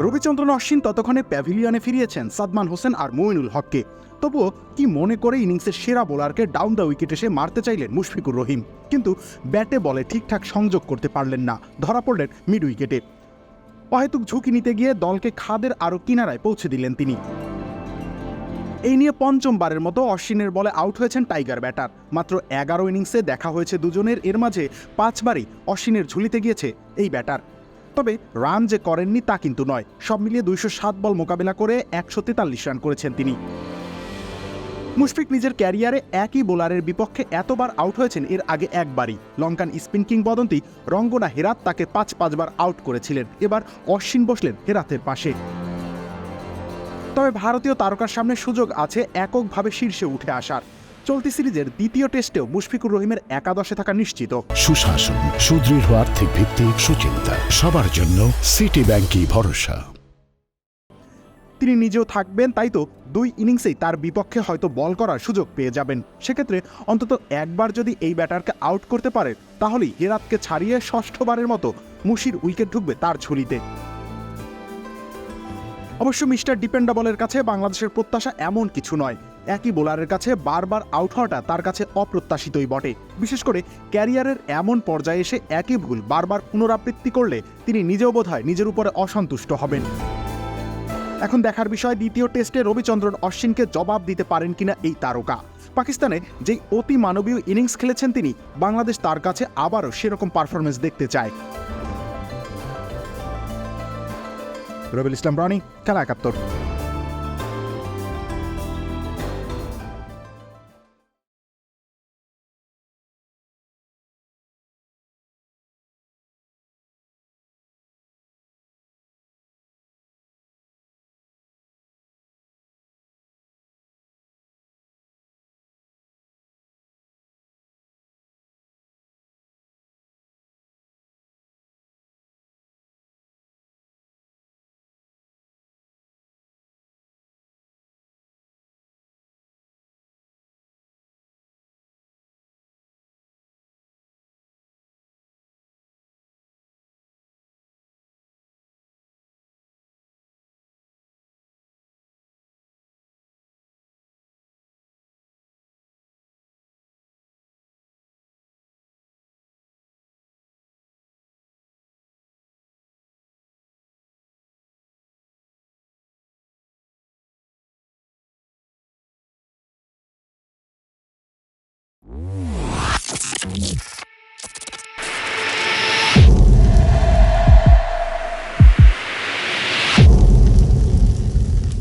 রবিচন্দ্রন অশ্বিন ততক্ষণে প্যাভিলিয়নে ফিরিয়েছেন সাদমান হোসেন আর মঈনুল হককে। তবুও কি মনে করে ইনিংসের সেরা বোলারকে ডাউন দ্য উইকেট এসে মারতে চাইলেন মুশফিকুর রহিম, কিন্তু ব্যাটে বলে ঠিকঠাক সংযোগ করতে পারলেন না, ধরা পড়লেন মিড উইকেটে। অহেতুক ঝুঁকি নিতে গিয়ে দলকে খাদের আরও কিনারায় পৌঁছে দিলেন তিনি। এই নিয়ে পঞ্চমবারের মতো অশ্বিনের বলে আউট হয়েছেন টাইগার ব্যাটার। মাত্র 11 ইনিংসে দেখা হয়েছে দুজনের, এর মাঝে 5বারই অশ্বিনের ঝুলিতে গিয়েছে এই ব্যাটার। তবে রান যে করেননি তা কিন্তু নয়, সব মিলিয়ে 207 বল মোকাবেলা করে 143 রান করেছেন তিনি। মুশফিক নিজের ক্যারিয়ারে একই বোলারের বিপক্ষে এতবার আউট হয়েছেন এর আগে একবারই। লঙ্কান স্পিন কিংবদন্তি রঙ্গনা হেরাত তাকে 5বার আউট করেছিলেন। এবার অশ্বিন বসলেন হেরাতের পাশে। তবে ভারতীয় তারকার সামনে সুযোগ আছে এককভাবে শীর্ষে উঠে আসার। চলতি সিরিজের দ্বিতীয় টেস্টেও মুশফিকুর রহিমের একাদশে থাকা নিশ্চিত। সুশাসন, সুদৃঢ় আর্থিক ভিত্তি, সুচিন্তা, সবার জন্য সিটি ব্যাংকই ভরসা। তিনি নিজেও থাকবেন, তাই তো 2 ইনিংসেই তার বিপক্ষে হয়তো বল করার সুযোগ পেয়ে যাবেন। সেক্ষেত্রে অন্তত একবার যদি এই ব্যাটারকে আউট করতে পারে, তাহলেই হেরাতকে ছাড়িয়ে ষষ্ঠবারের মতো মুশির উইকেট ঢুকবে তার ঝুলিতে। অবশ্য মিস্টার ডিপেন্ডাবলের কাছে বাংলাদেশের প্রত্যাশা এমন কিছু নয়। একই বোলারের কাছে বারবার আউট হওয়াটা তার কাছে অপ্রত্যাশিতই বটে। বিশেষ করে ক্যারিয়ারের এমন পর্যায়ে এসে একই ভুল বারবার পুনরাবৃত্তি করলে তিনি নিজেও বোধহয় নিজের উপরে অসন্তুষ্ট হবেন। এখন দেখার বিষয় দ্বিতীয় টেস্টে রবিচন্দ্রন অশ্বিনকে জবাব দিতে পারেন কিনা এই তারকা। পাকিস্তানে যেই অতি মানবীয় ইনিংস খেলেছেন তিনি, বাংলাদেশ তার কাছে আবারও সেরকম পারফরমেন্স দেখতে চায়। রবিউল ইসলাম রনি, খেলা 71।